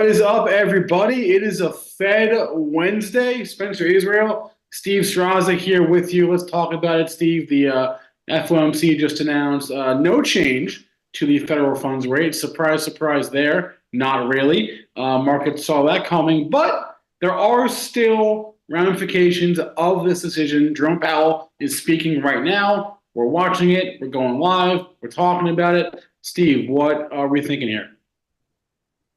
What is up, everybody? It is a Fed Wednesday. Spencer Israel, Steve Straza here with you. Let's talk about it, Steve. The FOMC just announced no change to the federal funds rate. Surprise, surprise there. Not really. Markets saw that coming, but there are still ramifications of this decision. Jerome Powell is speaking right now. We're watching it. We're going live. We're talking about it. Steve, what are we thinking here?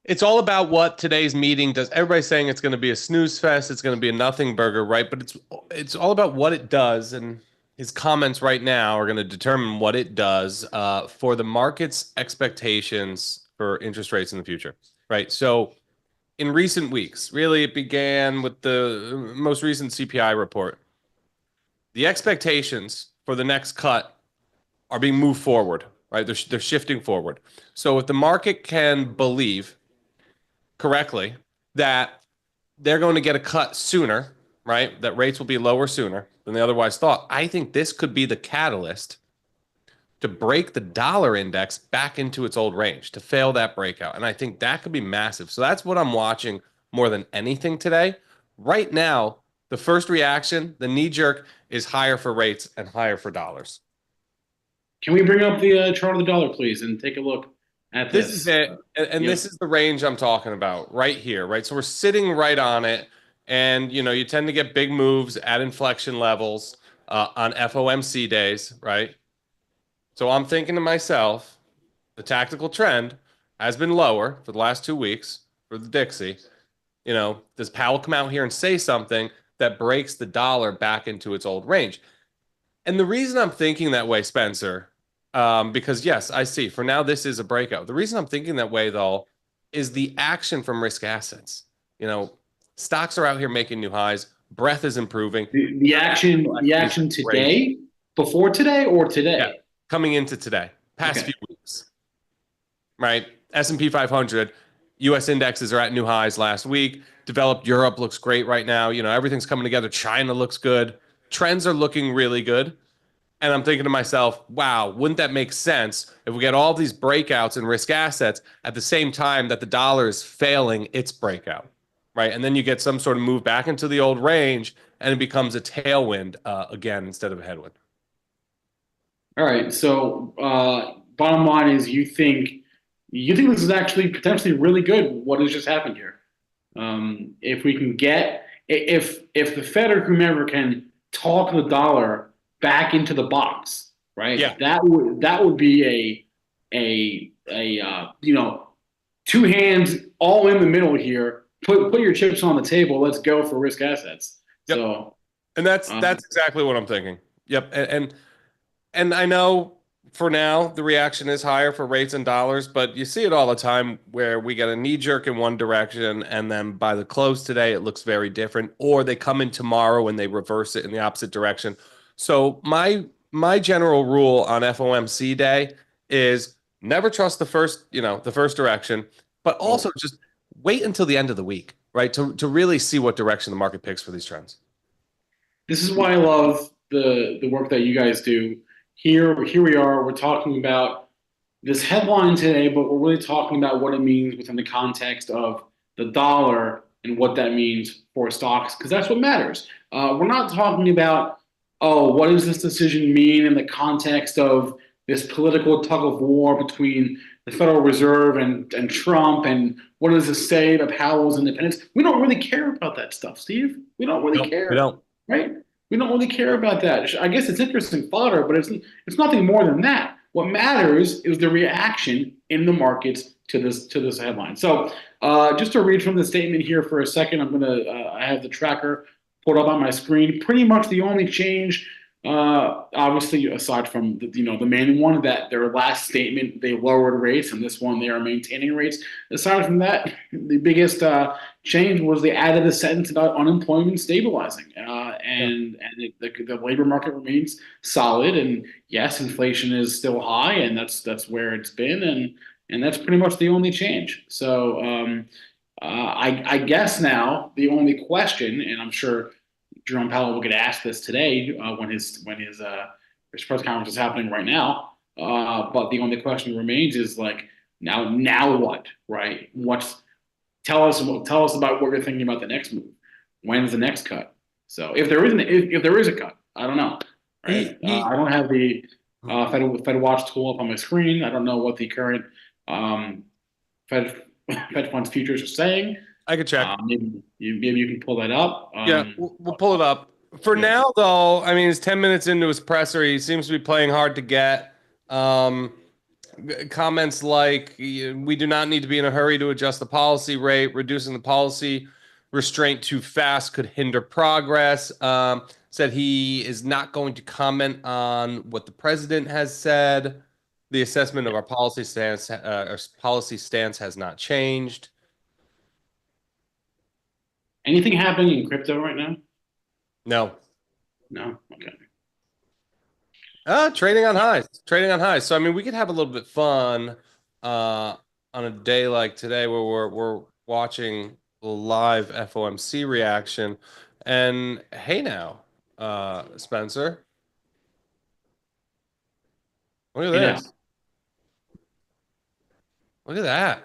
It's all about what today's meeting does. Everybody's saying it's going to be a snooze fest. It's going to be a nothing burger, right? But it's all about what it does, and his comments right now are going to determine what it does for the market's expectations for interest rates in the future, right? So in recent weeks, really, it began with the most recent CPI report. The expectations for the next cut are being moved forward, right? They're shifting forward. So if the market can believe correctly that they're going to get a cut sooner, right? That rates will be lower sooner than they otherwise thought. I think this could be the catalyst to break the dollar index back into its old range, to fail that breakout. And I think that could be massive. So that's what I'm watching more than anything today. Right now, the first reaction, the knee jerk, is higher for rates and higher for dollars. Can we bring up the chart of the dollar, please, and take a look at This this? is it. And this is the range I'm talking about right here, right? So we're sitting right on it. And, you tend to get big moves at inflection levels on FOMC days, right? So I'm thinking to myself, the tactical trend has been lower for the last 2 weeks for the Dixie. Does Powell come out here and say something that breaks the dollar back into its old range? And the reason I'm thinking that way, Spencer, because yes, I see. For now, this is a breakout. The reason I'm thinking that way, though, is the action from risk assets. Stocks are out here making new highs. Breadth is improving. The action today, before today, or today? Yeah, coming into today, past few weeks, right? S&P 500, U.S. indexes are at new highs last week. Developed Europe looks great right now. Everything's coming together. China looks good. Trends are looking really good. And I'm thinking to myself, wow, wouldn't that make sense if we get all these breakouts in risk assets at the same time that the dollar is failing its breakout, right? And then you get some sort of move back into the old range and it becomes a tailwind again instead of a headwind. All right. So bottom line is you think this is actually potentially really good. What has just happened here? If we can get if the Fed or whomever can talk the dollar back into the box, right? Yeah. That would be two hands all in the middle here. Put your chips on the table. Let's go for risk assets. Yep. So, and that's exactly what I'm thinking. Yep. And I know for now the reaction is higher for rates and dollars, but you see it all the time where we get a knee jerk in one direction and then by the close today it looks very different, or they come in tomorrow and they reverse it in the opposite direction. So my general rule on FOMC day is never trust the first direction, but also just wait until the end of the week, right? To really see what direction the market picks for these trends. This is why I love the work that you guys do. Here we are. We're talking about this headline today, but we're really talking about what it means within the context of the dollar and what that means for stocks, because that's what matters. We're not talking about, what does this decision mean in the context of this political tug of war between the Federal Reserve and Trump, and what does this say about Powell's independence? We don't really care about that stuff, Steve. We don't really care. We don't. Right? We don't really care about that. I guess it's interesting fodder, but it's nothing more than that. What matters is the reaction in the markets to this headline. So just to read from the statement here for a second, I have the tracker pulled up on my screen. Pretty much the only change, obviously aside from the main one, that their last statement they lowered rates, and this one they are maintaining rates. Aside from that, the biggest change was they added a sentence about unemployment stabilizing, and the labor market remains solid. And yes, inflation is still high, and that's where it's been, and that's pretty much the only change. So I guess now the only question, and I'm sure Jerome Powell will get asked this today when his press conference is happening right now. But the only question remains is like now what, right? tell us about what you're thinking about the next move. When's the next cut? So if there is a cut, I don't know, right? I he don't have the Fed Watch tool up on my screen. I don't know what the current um, Fed Fed funds futures are saying. I could check. Maybe you can pull that up. Yeah, we'll pull it up. For Yeah, now, though, I mean, he's 10 minutes into his presser. He seems to be playing hard to get. Um, Comments like, we do not need to be in a hurry to adjust the policy rate. Reducing the policy restraint too fast could hinder progress. Said he is not going to comment on what the president has said. The assessment of our policy stance has not changed. anything happening in crypto right now? No. No. Okay. Trading on highs. Trading on highs. So I mean, we could have a little bit fun on a day like today where we're watching live FOMC reaction. And hey now, Spencer, look at You know. this. Look at that.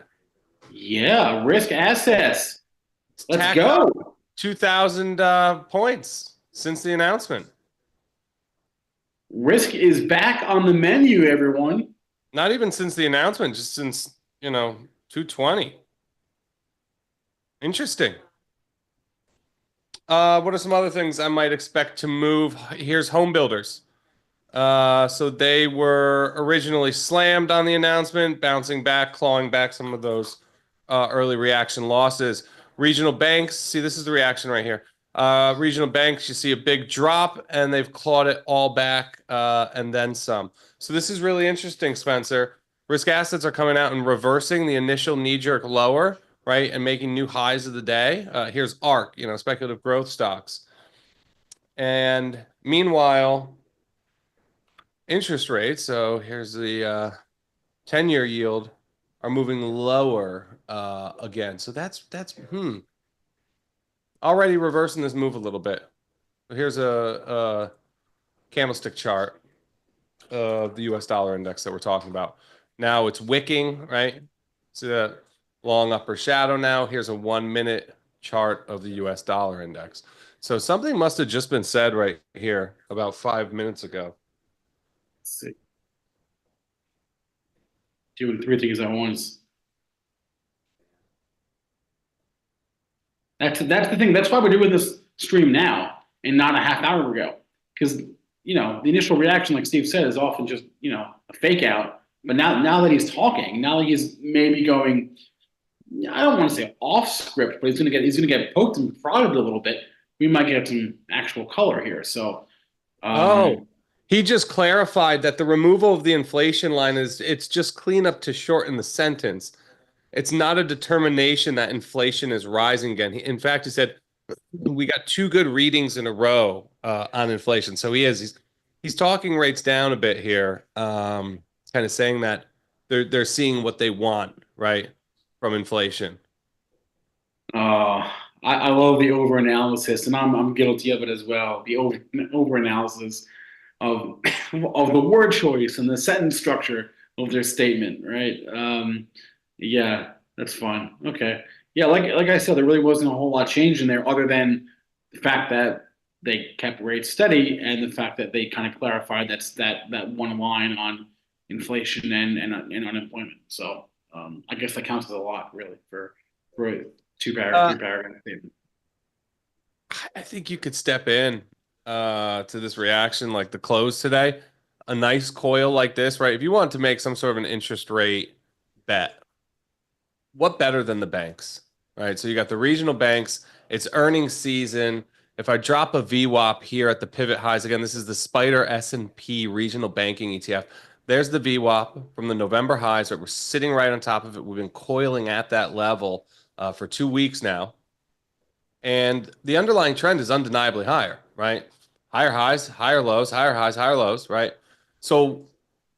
Yeah, risk assets. It's Let's tacked up go. 2,000 points since the announcement. Risk is back on the menu, everyone. Not even since the announcement, just since, 220. Interesting. What are some other things I might expect to move? Here's home builders. So they were originally slammed on the announcement, bouncing back, clawing back some of those early reaction losses. Regional banks, see, this is the reaction right here. Regional banks, you see a big drop, and they've clawed it all back and then some. So this is really interesting, Spencer. Risk assets are coming out and reversing the initial knee-jerk lower, right, and making new highs of the day. Here's ARK, speculative growth stocks. And meanwhile, interest rates, so here's the 10-year yield, are moving lower again. So that's already reversing this move a little bit. Here's a candlestick chart of the US dollar index that we're talking about. Now it's wicking, right? It's a long upper shadow now. Here's a 1-minute chart of the US dollar index. So something must have just been said right here about 5 minutes ago. Let's see. Doing three things at once. That's the thing. That's why we're doing this stream now and not a half hour ago. Because the initial reaction, like Steve said, is often just a fake out. But now that he's talking, now he's maybe going. I don't want to say off script, but he's gonna get poked and prodded a little bit. We might get some actual color here. So, Oh, he just clarified that the removal of the inflation line it's just cleanup to shorten the sentence. It's not a determination that inflation is rising again. In fact, he said we got two good readings in a row on inflation. So he's talking rates down a bit here, kind of saying that they're seeing what they want, right, from inflation. I love the over analysis, and I'm guilty of it as well. The over analysis of of the word choice and the sentence structure of their statement, right? Yeah, that's fun. Okay, yeah, like I said, there really wasn't a whole lot changed in there, other than the fact that they kept rates steady and the fact that they kind of clarified that one line on inflation and unemployment. So I guess that counts as a lot, really, for a three paragraph statement. I think you could step in to this reaction like the close today. A nice coil like this, right? If you want to make some sort of an interest rate bet, what better than the banks, right? So you got the regional banks, it's earnings season. If I drop a VWAP here at the pivot highs, again, this is the Spider S&P regional banking ETF. There's the VWAP from the November highs, right? We're sitting right on top of it. We've been coiling at that level for 2 weeks now. And the underlying trend is undeniably higher, right? Higher highs, higher lows, higher highs, higher lows, right? So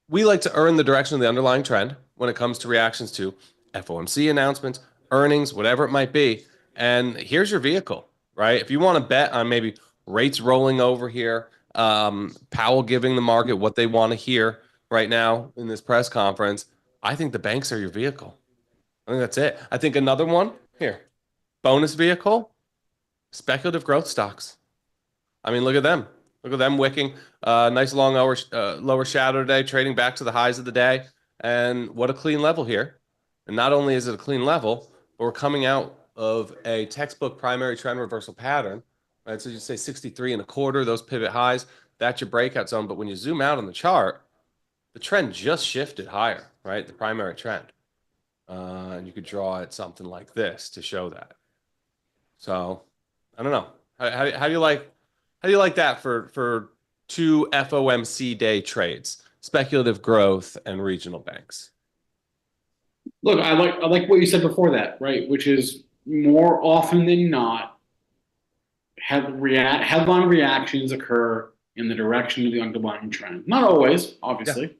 we like to earn the direction of the underlying trend when it comes to reactions to FOMC announcements, earnings, whatever it might be. And here's your vehicle, right? If you want to bet on maybe rates rolling over here, Powell giving the market what they want to hear right now in this press conference, I think the banks are your vehicle. I think that's it. I think another one Here, bonus vehicle, speculative growth stocks. I mean, look at them. Look at them wicking. Nice long lower shadow today, trading back to the highs of the day. And what a clean level here. And not only is it a clean level, but we're coming out of a textbook primary trend reversal pattern. Right? So you say 63 and a quarter, those pivot highs, that's your breakout zone. But when you zoom out on the chart, the trend just shifted higher, right? The primary trend. And you could draw it something like this to show that. So I don't know. How do you like that for two FOMC day trades, speculative growth and regional banks? Look, I like what you said before that, right? Which is more often than not, headline reactions occur in the direction of the underlying trend. Not always, Yeah. obviously,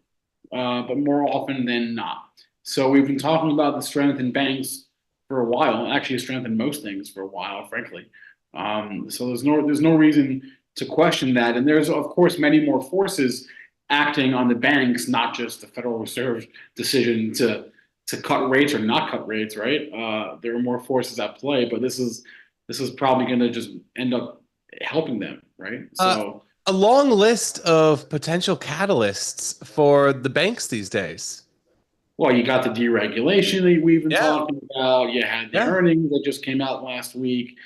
but more often than not. So we've been talking about the strength in banks for a while, actually strength in most things for a while, frankly. So there's no reason to question that. And there's of course many more forces acting on the banks, not just the Federal Reserve decision to cut rates or not cut rates, right? There are more forces at play, but this is probably going to just end up helping them, right? So A long list of potential catalysts for the banks these days. well, you got the deregulation that we've been Yeah, talking about. You had the yeah. earnings that just came out last week.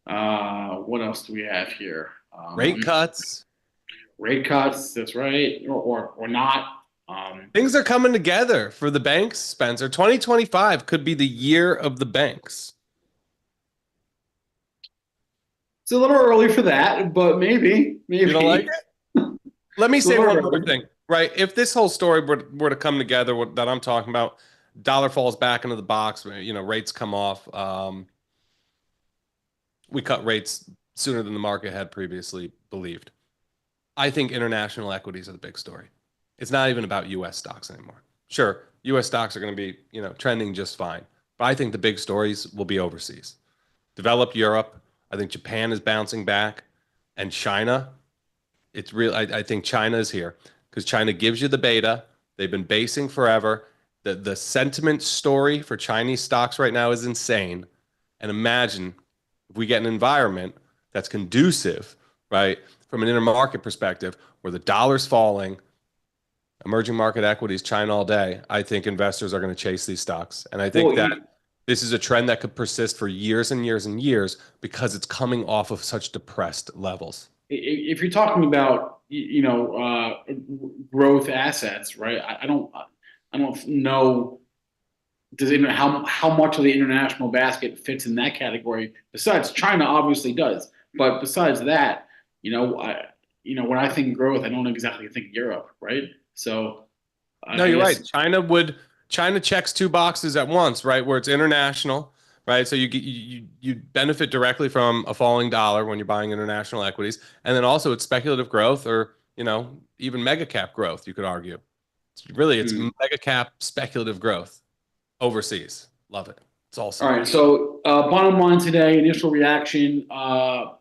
What else do we have here? Rate cuts. Rate cuts. That's right, or not. Things are coming together for the banks, Spencer. 2025 could be the year of the banks. It's a little early for that, but maybe, You don't like maybe. it? Let me It's a say little one more early. thing, right? If this whole story were to come together, what that I'm talking about, dollar falls back into the box, rates come off. We cut rates sooner than the market had previously believed. I think international equities are the big story. It's not even about US stocks anymore. Sure, US stocks are going to be, trending just fine. But I think the big stories will be overseas. Developed Europe, I think Japan is bouncing back, and China, it's real. I think China is here because China gives you the beta. They've been basing forever. The sentiment story for Chinese stocks right now is insane. And imagine if we get an environment that's conducive, right, from an intermarket perspective, where the dollar's falling, emerging market equities, China all day. I think investors are going to chase these stocks. And I think Well, that this is a trend that could persist for years and years and years because it's coming off of such depressed levels. if you're talking about growth assets, right? I don't know does it how much of the international basket fits in that category. Besides China, obviously does, but besides that, when I think growth, I don't exactly think Europe, right? So No, I you're guess right. China checks two boxes at once, right? Where it's international, right? So you benefit directly from a falling dollar when you're buying international equities, and then also it's speculative growth or even mega cap growth. You could argue. It's hmm. mega cap speculative growth overseas. Love it. It's All awesome. right. So bottom line today, initial reaction,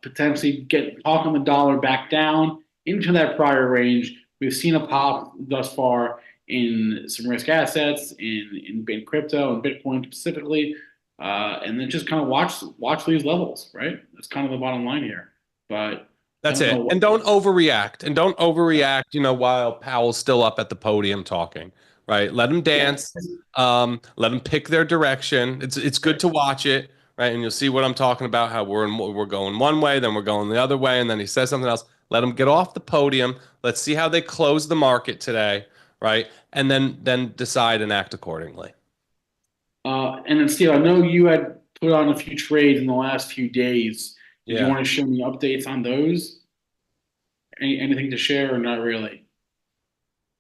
potentially get talking the dollar back down into that prior range. We've seen a pop thus far in some risk assets, in crypto and Bitcoin specifically, and then just kind of watch these levels. Right. That's kind of the bottom line here. But I That's don't know it. what. And don't overreact. And don't overreact, while Powell's still up at the podium talking, right? Let him Yeah. dance. Let them pick their direction. It's good to watch it, right? And you'll see what I'm talking about, how we're going one way, then we're going the other way, and then he says something else. Let him get off the podium. Let's see how they close the market today, right? And then decide and act accordingly. And then Steve, I know you had put on a few trades in the last few days. Did you Yeah. want to show me updates on those? Anything to share or not really?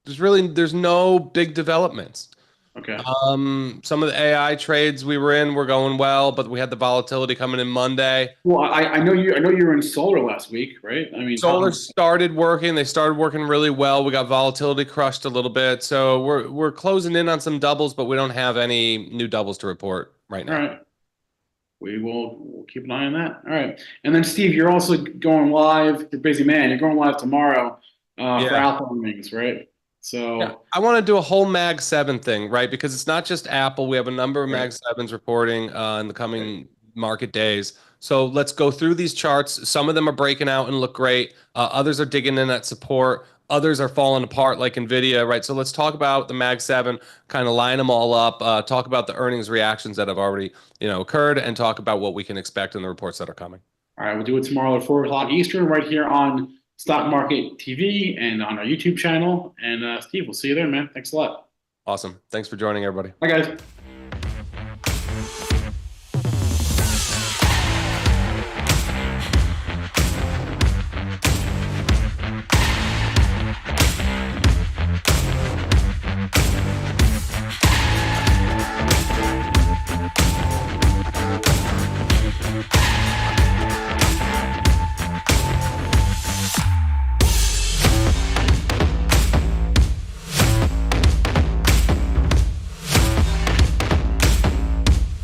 There's no big developments. Okay. Some of the AI trades we were in were going well, but we had the volatility coming in Monday. Well, I know you were in solar last week, right? I mean, Solar started working. They started working really well. We got volatility crushed a little bit. So we're closing in on some doubles, but we don't have any new doubles to report right all now. right. We'll keep an eye on that. All right. And then Steve, you're also going live. You're a busy man. You're going live tomorrow for Yeah. alpha earnings, right? So Yeah, I want to do a whole Mag 7 thing, right? Because it's not just Apple. We have a number of right. Mag 7s reporting in the coming market days. So let's go through these charts. Some of them are breaking out and look great. Others are digging in at support. Others are falling apart like Nvidia, right? So let's talk about the Mag 7, kind of line them all up, talk about the earnings reactions that have already, occurred, and talk about what we can expect in the reports that are coming. All right, we'll do it tomorrow at 4 o'clock Eastern, right here on Stock Market TV and on our YouTube channel. And Steve, we'll see you there, man. Thanks a lot. Awesome. Thanks for joining, everybody. Bye, guys.